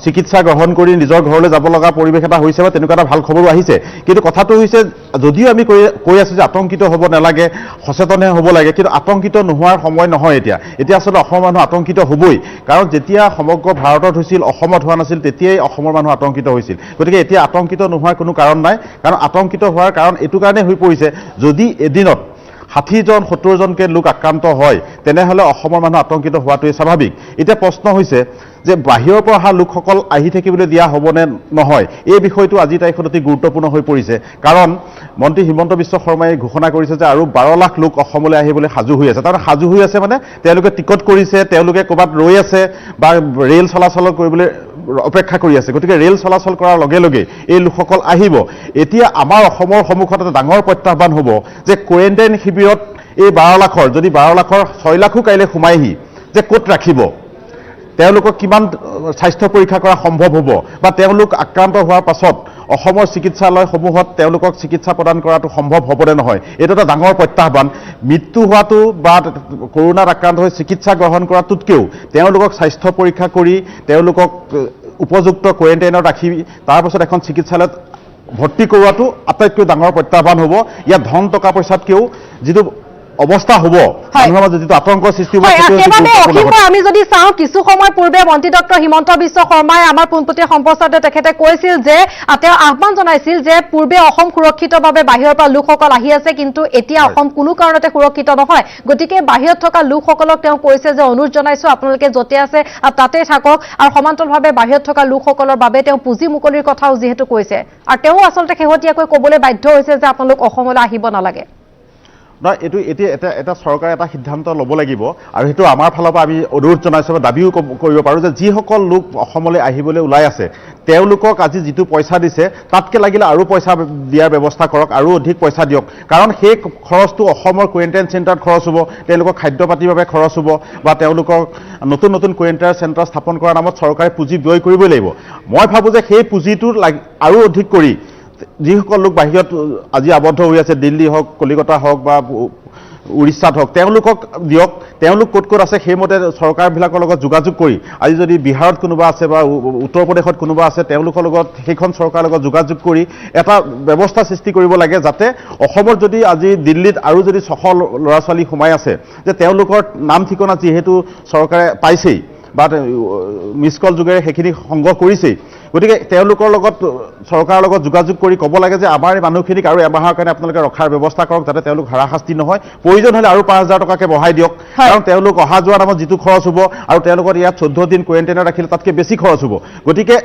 [SPEAKER 8] চিকিৎসা গ্ৰহণ কৰি নিজৰ ঘৰলৈ যাব লগা পৰিৱেশ এটা হৈছে বা তেনেকুৱা এটা ভাল খবৰো আহিছে কিন্তু কথাটো হৈছে যদিও আমি কৈ আছোঁ যে আতংকিত হ'ব নালাগে সচেতনহে হ'ব লাগে কিন্তু আতংকিত নোহোৱাৰ সময় নহয় এতিয়া আচলতে অসমৰ মানুহ আতংকিত হ'বই কাৰণ যেতিয়া সমগ্ৰ ভাৰতত হৈছিল অসমত হোৱা নাছিল তেতিয়াই অসমৰ মানুহ আতংকিত হৈছিল গতিকে এতিয়া আতংকিত নোহোৱাৰ কোনো কাৰণ নাই কাৰণ আতংকিত হোৱাৰ কাৰণ এইটো কাৰণে হৈ পৰিছে যদি এদিনত 60জন 70জনকে লোক আক্ৰান্ত হয় তেনেহ'লে অসমৰ মানুহ আতংকিত হোৱাটোৱে স্বাভাৱিক এতিয়া প্ৰশ্ন হৈছে যে বাহিৰৰ পৰা অহা লোকসকল আহি থাকিবলৈ দিয়া হ'বনে নহয় এই বিষয়টো আজিৰ তাৰিখত অতি গুৰুত্বপূৰ্ণ হৈ পৰিছে কাৰণ মন্ত্ৰী হিমন্ত বিশ্ব শৰ্মাই ঘোষণা কৰিছে যে আৰু 12 লাখ লোক অসমলৈ আহিবলৈ সাজু হৈ আছে তাৰমানে সাজু হৈ আছে মানে তেওঁলোকে টিকট কৰিছে তেওঁলোকে ক'ৰবাত ৰৈ আছে বা ৰেল চলাচল কৰিবলৈ অপেক্ষা কৰি আছে গতিকে ৰেল চলাচল কৰাৰ লগে লগে এই লোকসকল আহিব এতিয়া আমাৰ অসমৰ সন্মুখত এটা ডাঙৰ প্ৰত্যাহ্বান হ'ব যে কোৱাৰেণ্টাইন শিবিৰত এই 12 লাখৰ যদি 12 লাখৰ 6 লাখো কাইলৈ সোমাইহি যে ক'ত ৰাখিব তেওঁলোকক কিমান স্বাস্থ্য পৰীক্ষা কৰা সম্ভৱ হ'ব বা তেওঁলোক আক্ৰান্ত হোৱাৰ পাছত অসমৰ চিকিৎসালয়সমূহত তেওঁলোকক চিকিৎসা প্ৰদান কৰাটো সম্ভৱ হ'বনে নহয় এইটো এটা ডাঙৰ প্ৰত্যাহ্বান মৃত্যু হোৱাটো বা কৰোনাত আক্ৰান্ত হৈ চিকিৎসা গ্ৰহণ কৰাটোতকৈও তেওঁলোকক স্বাস্থ্য পৰীক্ষা কৰি তেওঁলোকক উপযুক্ত কোৱাৰেণ্টাইনত ৰাখি তাৰপাছত এখন চিকিৎসালয়ত ভৰ্তি কৰোৱাটো আটাইতকৈ ডাঙৰ প্ৰত্যাহ্বান হ'ব ইয়াত ধন টকা পইচাতকৈও যিটো অৱস্থা হ'ব মানুহৰ মাজত যিটো আতংকৰ সৃষ্টি হ'ব
[SPEAKER 1] আমি যদি চাওঁ কিছু সময় পূৰ্বে মন্ত্ৰী ডক্টৰ হিমন্ত বিশ্ব শৰ্মাই আমাৰ পোনপটীয়া সম্প্ৰচাৰতে তেখেতে কৈছিল যে তেওঁ আহ্বান জনাইছিল যে পূৰ্বে অসম সুৰক্ষিতভাৱে বাহিৰৰ পৰা লোকসকল আহি আছে কিন্তু এতিয়া অসম কোনো কাৰণতে সুৰক্ষিত নহয় গতিকে বাহিৰত থকা লোকসকলক তেওঁ কৈছে যে অনুৰোধ জনাইছো আপোনালোকে য'তে আছে তাতে থাকক আৰু সমান্তৰালভাৱে বাহিৰত থকা লোকসকলৰ বাবে তেওঁ পুঁজি মুকলিৰ কথাও যিহেতু কৈছে আৰু তেওঁ আচলতে শেহতীয়াকৈ ক'বলৈ বাধ্য হৈছে যে আপোনালোক অসমলৈ আহিব নালাগে
[SPEAKER 8] নহয় এইটো এতিয়া এটা চৰকাৰে এটা সিদ্ধান্ত ল'ব লাগিব আৰু সেইটো আমাৰ ফালৰ পৰা আমি অনুৰোধ জনাইছোঁ বা দাবীও কৰিব পাৰোঁ যে যিসকল লোক অসমলৈ আহিবলৈ ওলাই আছে তেওঁলোকক আজি যিটো পইচা দিছে তাতকৈ লাগিলে আৰু পইচা দিয়াৰ ব্যৱস্থা কৰক আৰু অধিক পইচা দিয়ক কাৰণ সেই খৰচটো অসমৰ কোৱাৰেণ্টাইন চেণ্টাৰত খৰচ হ'ব তেওঁলোকৰ খাদ্য পাতিৰ বাবে খৰচ হ'ব বা তেওঁলোকক নতুন নতুন কোৱাৰেণ্টাইন চেণ্টাৰ স্থাপন কৰাৰ নামত চৰকাৰে পুঁজি ব্যয় কৰিবই লাগিব মই ভাবোঁ যে সেই পুঁজিটো আৰু অধিক কৰি যিসকল লোক বাহিৰত আজি আবদ্ধ হৈ আছে দিল্লী হওক কলিকতা হওক বা উৰিষ্যাত হওক তেওঁলোকক দিয়ক তেওঁলোক ক'ত ক'ত আছে সেইমতে চৰকাৰবিলাকৰ লগত যোগাযোগ কৰি আজি যদি বিহাৰত কোনোবা আছে বা উত্তৰ প্ৰদেশত কোনোবা আছে তেওঁলোকৰ লগত সেইখন চৰকাৰৰ লগত যোগাযোগ কৰি এটা ব্যৱস্থা সৃষ্টি কৰিব লাগে যাতে অসমত যদি আজি দিল্লীত আৰু যদি 600 ল'ৰা ছোৱালী সোমাই আছে যে তেওঁলোকৰ নাম ঠিকনা যিহেতু চৰকাৰে পাইছেই বা মিছ কল যোগেৰে সেইখিনি সংগ্ৰহ কৰিছেই গতিকে তেওঁলোকৰ লগত চৰকাৰৰ লগত যোগাযোগ কৰি ক'ব লাগে যে আমাৰ এই মানুহখিনিক আৰু এমাহৰ কাৰণে আপোনালোকে ৰখাৰ ব্যৱস্থা কৰক যাতে তেওঁলোক হাৰাশাস্তি নহয় প্ৰয়োজন হ'লে আৰু 5,000 টকাকৈ বঢ়াই দিয়ক কাৰণ তেওঁলোক অহা যোৱাৰ নামত যিটো খৰচ হ'ব আৰু তেওঁলোকৰ ইয়াত 14 দিন কোৱাৰেণ্টাইনত ৰাখিলে তাতকৈ বেছি খৰচ হ'ব গতিকে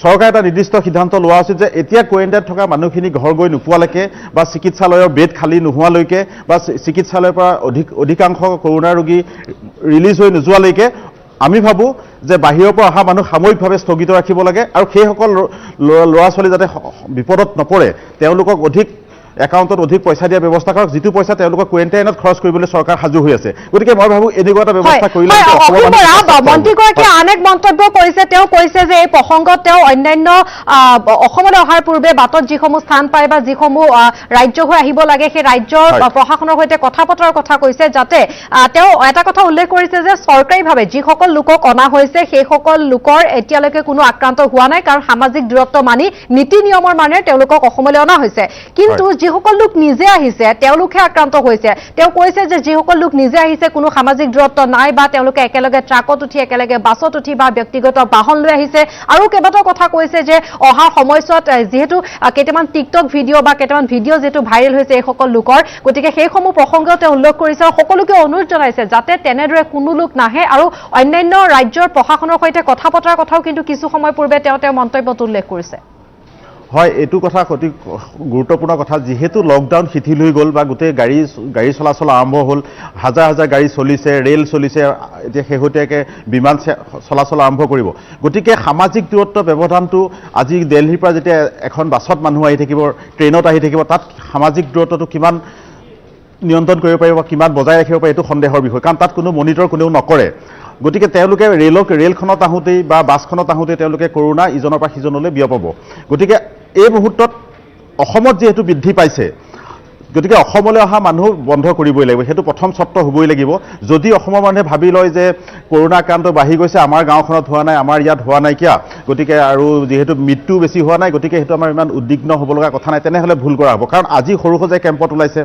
[SPEAKER 8] চৰকাৰে এটা নিৰ্দিষ্ট সিদ্ধান্ত লোৱা উচিত যে এতিয়া কোৱাৰেণ্টাইনত থকা মানুহখিনি ঘৰ গৈ নোপোৱালৈকে বা চিকিৎসালয়ৰ বেড খালী নোহোৱালৈকে বা চিকিৎসালয়ৰ পৰা অধিকাংশ কৰোনা ৰোগী ৰিলিজ হৈ নোযোৱালৈকে আমি ভাবোঁ যে বাহিৰৰ পৰা অহা মানুহ সাময়িকভাৱে স্থগিত ৰাখিব লাগে আৰু সেইসকল ল'ৰা ছোৱালী যাতে বিপদত নপৰে তেওঁলোকক অধিক একাউণ্টত অধিক পইচা দিয়াৰ ব্যৱস্থা কৰক যিটো পইচা তেওঁলোকক কোৱাৰেণ্টাইনত খৰচ কৰিবলৈ চৰকাৰ সাজু হৈ আছে গতিকে মই ভাবোঁ এনেকুৱা এটা ব্যৱস্থা কৰিলে
[SPEAKER 1] মন্ত্ৰীগৰাকীয়ে আন এক মন্তব্য কৰিছে তেওঁ কৈছে যে এই প্ৰসংগত তেওঁ অন্যান্য অসমলৈ অহাৰ পূৰ্বে বাটত যিসমূহ স্থান পায় বা যিসমূহ ৰাজ্য হৈ আহিব লাগে সেই ৰাজ্যৰ প্ৰশাসনৰ সৈতে কথা পতাৰ কথা কৈছে যাতে তেওঁ এটা কথা উল্লেখ কৰিছে যে চৰকাৰীভাৱে যিসকল লোকক অনা হৈছে সেইসকল লোকৰ এতিয়ালৈকে কোনো আক্ৰান্ত হোৱা নাই কাৰণ সামাজিক দূৰত্ব মানি নীতি নিয়মৰ মানে তেওঁলোকক অসমলৈ অনা হৈছে কিন্তু যিসকল লোক নিজে আহিছে তেওঁলোকে আক্ৰান্ত হৈছে তেওঁ কৈছে যে যিসকল লোক নিজে আহিছে কোনো সামাজিক দূৰত্ব নাই বা তেওঁলোকে একেলগে ট্ৰাকত উঠি একেলগে বাছত উঠি বা ব্যক্তিগত বাহন লৈ আহিছে আৰু কেইবাটাও কথা কৈছে যে অহাৰ সময়ছোৱাত যিহেতু কেইটামান টিকটক ভিডিঅ' বা কেইটামান ভিডিঅ' যিহেতু ভাইৰেল হৈছে এইসকল লোকৰ গতিকে সেইসমূহ প্ৰসংগও তেওঁ উল্লেখ কৰিছে আৰু সকলোকে অনুৰোধ জনাইছে যাতে তেনেদৰে কোনো লোক নাহে আৰু অন্যান্য ৰাজ্যৰ প্ৰশাসনৰ সৈতে কথা পতাৰ কথাও কিন্তু কিছু সময় পূৰ্বে তেওঁ মন্তব্যত উল্লেখ কৰিছে
[SPEAKER 8] হয় এইটো কথা অতি গুৰুত্বপূৰ্ণ কথা যিহেতু লকডাউন শিথিল হৈ গ'ল বা গোটেই গাড়ী চলাচল আৰম্ভ হ'ল হাজাৰ হাজাৰ গাড়ী চলিছে ৰেল চলিছে এতিয়া শেহতীয়াকৈ বিমান চলাচল আৰম্ভ কৰিব গতিকে সামাজিক দূৰত্ব ব্যৱধানটো আজি দিল্লীৰ পৰা যেতিয়া এখন বাছত মানুহ আহি থাকিব ট্ৰেইনত আহি থাকিব তাত সামাজিক দূৰত্বটো কিমান নিয়ন্ত্ৰণ কৰিব পাৰিব বা কিমান বজাই ৰাখিব পাৰে এইটো সন্দেহৰ বিষয় কাৰণ তাত কোনো মনিটৰ কোনেও নকৰে গতিকে তেওঁলোকে ৰেলখনত আহোঁতেই বা বাছখনত আহোঁতেই তেওঁলোকে কৰোনা ইজনৰ পৰা সিজনলৈ বিয়পাব গতিকে এই মুহূৰ্তত অসমত যিহেতু বৃদ্ধি পাইছে গতিকে অসমলৈ অহা মানুহ বন্ধ কৰিবই লাগিব, সেইটো প্ৰথম চৰ্ত হ'বই লাগিব। যদি অসমৰ মানুহে ভাবি লয় যে কৰোণা আক্ৰান্ত বাঢ়ি গৈছে, আমাৰ গাঁওখনত হোৱা নাই, আমাৰ ইয়াত হোৱা নাইকিয়া, গতিকে আৰু যিহেতু মৃত্যু বেছি হোৱা নাই, গতিকে সেইটো আমাৰ ইমান উদ্বিগ্ন হ'ব লগা কথা নাই, তেনেহ'লে ভুল কৰা হ'ব। কাৰণ আজি সৰুসজাই কেম্পত ওলাইছে,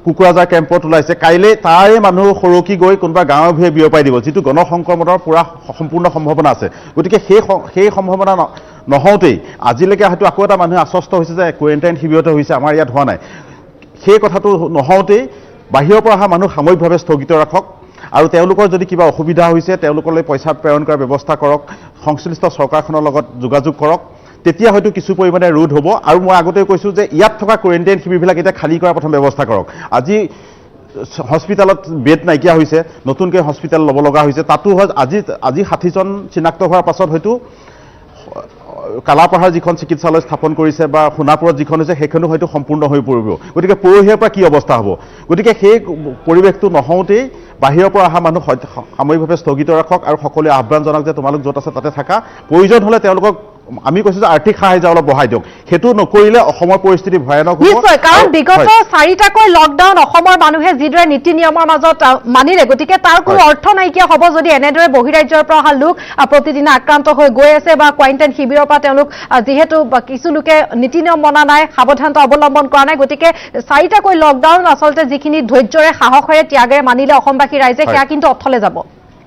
[SPEAKER 8] কুকুৰাঝাৰ কেম্পত ওলাইছে, কাইলৈ তাৰে মানুহ সৰকি গৈ কোনোবা গাঁৱে ভূঞে বিয়পাই দিব, যিটো গণসংক্ৰমণৰ পূৰা সম্পূৰ্ণ সম্ভাৱনা আছে। গতিকে সেই সম্ভাৱনা নহওঁতেই আজিলৈকে হয়তো আকৌ এটা মানুহে আশ্বস্ত হৈছে যে কোৱাৰেণ্টাইন শিবিৰতে হৈছে, আমাৰ ইয়াত হোৱা নাই। সেই কথাটো নহওঁতেই বাহিৰৰ পৰা অহা মানুহ সাময়িকভাৱে স্থগিত ৰাখক, আৰু তেওঁলোকৰ যদি কিবা অসুবিধা হৈছে তেওঁলোকলৈ পইচা প্ৰেৰণ কৰাৰ ব্যৱস্থা কৰক, সংশ্লিষ্ট চৰকাৰখনৰ লগত যোগাযোগ কৰক, তেতিয়া হয়তো কিছু পৰিমাণে ৰোধ হ'ব। আৰু মই আগতে কৈছোঁ যে ইয়াত থকা কোৱাৰেণ্টাইন শিবিৰবিলাক এতিয়া খালী কৰাৰ প্ৰথম ব্যৱস্থা কৰক। আজি হস্পিটেলত বেড নাইকিয়া হৈছে, নতুনকৈ হস্পিটেল ল'ব লগা হৈছে, তাতো হয় আজি 60জন চিনাক্ত হোৱাৰ পাছত হয়তো কালাপাহাৰ যিখন চিকিৎসালয় স্থাপন কৰিছে বা সোণাপুৰত যিখন হৈছে সেইখনো হয়তো সম্পূৰ্ণ হৈ পৰিব। গতিকে পৰহিৰ পৰা কি অৱস্থা হ'ব? গতিকে সেই পৰিৱেশটো নহওঁতেই বাহিৰৰ পৰা অহা মানুহ সাময়িকভাৱে স্থগিত ৰাখক, আৰু সকলোৱে আহ্বান জনাওক যে তোমালোক য'ত আছে তাতে থাকা, প্ৰয়োজন হ'লে তেওঁলোকক আমি কৈছোঁ যে আৰ্থিক সাহায্য অলপ বঢ়াই দিয়ক। সেইটো নকৰিলে অসমৰ পৰিস্থিতি ভয়ানক হ'ব।
[SPEAKER 1] নিশ্চয়, কাৰণ বিগত 4টাকৈ লকডাউন অসমৰ মানুহে যিদৰে নীতি নিয়মৰ মাজত মানিলে, গতিকে তাৰ কোনো অৰ্থ নাইকিয়া হ'ব যদি এনেদৰে বহিৰাজ্যৰ পৰা অহা লোক প্ৰতিদিনে আক্ৰান্ত হৈ গৈ আছে, বা কোৱাৰেণ্টাইন শিবিৰৰ পৰা তেওঁলোক যিহেতু কিছু লোকে নীতি নিয়ম মনা নাই, সাৱধানতা অৱলম্বন কৰা নাই। গতিকে 4টাকৈ লকডাউন আচলতে যিখিনি ধৈৰ্যৰে সাহসেৰে ত্যাগেৰে মানিলে অসমবাসী ৰাইজে, সেয়া কিন্তু অথলে যাব।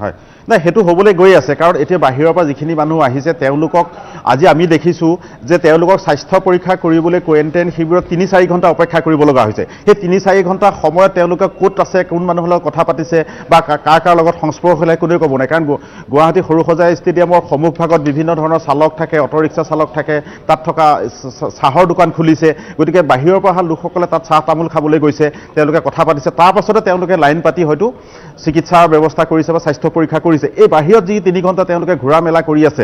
[SPEAKER 8] হয়, নাই সেইটো হ'বলৈ গৈ আছে। কাৰণ এতিয়া বাহিৰৰ পৰা যিখিনি মানুহ আহিছে তেওঁলোকক আজি আমি দেখিছোঁ যে তেওঁলোকক স্বাস্থ্য পৰীক্ষা কৰিবলৈ কোৱাৰেণ্টাইন শিবিৰত 3-4 ঘণ্টা অপেক্ষা কৰিব লগা হৈছে। সেই 3-4 ঘণ্টা সময়ত তেওঁলোকে ক'ত আছে, কোন মানুহৰ লগত কথা পাতিছে বা কাৰ লগত সংস্পৰ্শ হ'লে কোনেও ক'ব নাই। কাৰণ গুৱাহাটী সৰুসজাই ষ্টেডিয়ামৰ সন্মুখভাগত বিভিন্ন ধৰণৰ চালক থাকে, অটোৰিক্সা চালক থাকে, তাত থকা চাহৰ দোকান খুলিছে। গতিকে বাহিৰৰ পৰা অহা লোকসকলে তাত চাহ তামোল খাবলৈ গৈছে, তেওঁলোকে কথা পাতিছে, তাৰ পাছতে তেওঁলোকে লাইন পাতি হয়তো চিকিৎসাৰ ব্যৱস্থা কৰিছে বা স্বাস্থ্য পৰীক্ষা কৰিছে। এই বাহিৰত যি 3 ঘণ্টা তেওঁলোকে ঘূৰা মেলা কৰি আছে,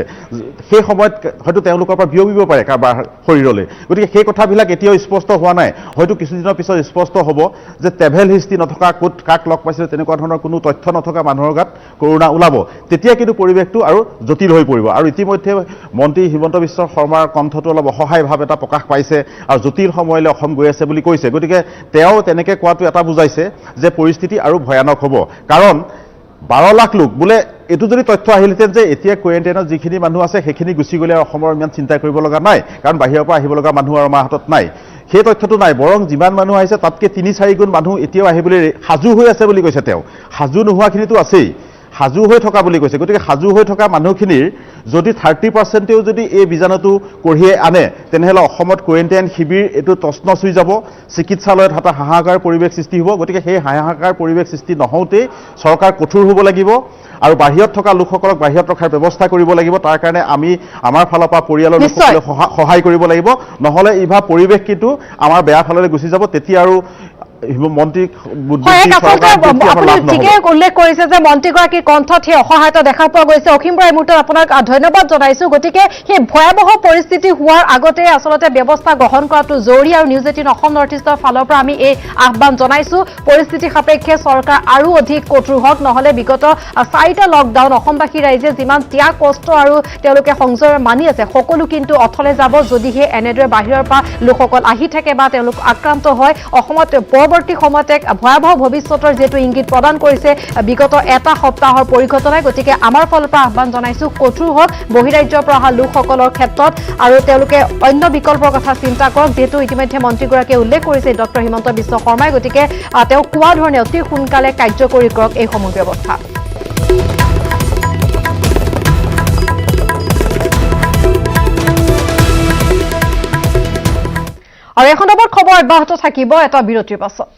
[SPEAKER 8] সেই সময়ত হয়তো তেওঁলোকৰ পৰা বিয়পিব পাৰে কাৰোবাৰ শৰীৰলৈ। গতিকে সেই কথাবিলাক এতিয়াও স্পষ্ট হোৱা নাই, হয়তো কিছুদিনৰ পিছত স্পষ্ট হ'ব যে ট্ৰেভেল হিষ্ট্ৰী নথকা, ক'ত কাক লগ পাইছিলে তেনেকুৱা ধৰণৰ কোনো তথ্য নথকা মানুহৰ গাত কৰোণা ওলাব। তেতিয়া কিন্তু পৰিৱেশটো আৰু জটিল হৈ পৰিব। আৰু ইতিমধ্যে মন্ত্ৰী হিমন্ত বিশ্ব শৰ্মাৰ কণ্ঠটো অলপ অসহায় ভাৱ এটা প্ৰকাশ পাইছে, আৰু জটিল সময়লৈ অসম গৈ আছে বুলি কৈছে। গতিকে তেওঁ তেনেকৈ কোৱাটো এটা বুজাইছে যে পৰিস্থিতি আৰু ভয়ানক হ'ব। কাৰণ 12 লাখ লোক বোলে, এইটো যদি তথ্য আহিলহেঁতেন যে এতিয়া কোৱাৰেণ্টাইনত যিখিনি মানুহ আছে সেইখিনি গুচি গ'লে অসমৰ ইমান চিন্তা কৰিব লগা নাই, কাৰণ বাহিৰৰ পৰা আহিব লগা মানুহ আৰু আমাৰ হাতত নাই, সেই তথ্যটো নাই। বৰং যিমান মানুহ আহিছে তাতকৈ 3-4 গুণ মানুহ এতিয়াও আহিবলৈ সাজু হৈ আছে বুলি কৈছে তেওঁ। সাজু নোহোৱাখিনিতো আছেই, সাজু হৈ থকা বুলি কৈছে। গতিকে সাজু হৈ থকা মানুহখিনিৰ যদি 30%ও যদি এই বীজাণুটো কঢ়িয়াই আনে, তেনেহ'লে অসমত কোৱাৰেণ্টাইন শিবিৰ এইটো তছনছ হৈ যাব, চিকিৎসালয়ত এটা হাহাকাৰ পৰিৱেশ সৃষ্টি হ'ব। গতিকে সেই হাহাকাৰ পৰিৱেশ সৃষ্টি নহওঁতেই চৰকাৰ কঠোৰ হ'ব লাগিব, আৰু বাহিৰত থকা লোকসকলক বাহিৰত ৰখাৰ ব্যৱস্থা কৰিব লাগিব। তাৰ কাৰণে আমি আমাৰ ফালৰ পৰা পৰিয়ালৰ লোকসকলক সহায় কৰিব লাগিব, নহ'লে ইভা পৰিৱেশ কিন্তু আমাৰ বেয়া ফাললৈ গুচি যাব। তেতিয়া আৰু মন্ত্ৰীক
[SPEAKER 1] ঠিকে উল্লেখ কৰিছে যে মন্ত্ৰীগৰাকীৰ কণ্ঠত সেই অসহায়তা দেখা পোৱা গৈছে। অসীম বৰা, এই মুহূৰ্তত আপোনাক ধন্যবাদ জনাইছো। গতিকে সেই ভয়াৱহ পৰিস্থিতি হোৱাৰ আগতে আচলতে ব্যৱস্থা গ্ৰহণ কৰাটো জৰুৰী, আৰু নিউজ 18 অসম নৰ্থ ইষ্টৰ ফালৰ পৰা আমি এই আহ্বান জনাইছো। পৰিস্থিতি সাপেক্ষে চৰকাৰ আৰু অধিক কঠোৰ হওক, নহ'লে বিগত 4টা লকডাউন অসমবাসী ৰাইজে যিমান ত্যাগ কষ্ট আৰু তেওঁলোকে সংযমে মানি আছে, সকলো কিন্তু অথলে যাব যদিহে এনেদৰে বাহিৰৰ পৰা লোকসকল আহি থাকে বা তেওঁলোক আক্ৰান্ত হয়। অসমত পৰৱৰ্তী সময়ত এক ভয়াৱহ ভৱিষ্যতৰ যিহেতু ইংগিত প্ৰদান কৰিছে বিগত এটা সপ্তাহৰ পৰিঘটনাই। গতিকে আমাৰ ফালৰ পৰা আহ্বান জনাইছো, কঠোৰ হওক বহিৰাজ্যৰ পৰা অহা লোকসকলৰ ক্ষেত্ৰত, আৰু তেওঁলোকে অন্য বিকল্পৰ কথা চিন্তা কৰক। যিহেতু ইতিমধ্যে মন্ত্ৰীগৰাকীয়ে উল্লেখ কৰিছে ডক্টৰ হিমন্ত বিশ্ব শৰ্মাই, গতিকে তেওঁ কোৱা ধৰণে অতি সোনকালে কাৰ্যকৰী কৰক এইসমূহ ব্যৱস্থা। আৰু এখন খবৰ অব্যাহত থাকিব এটা বিৰতিৰ পাছত।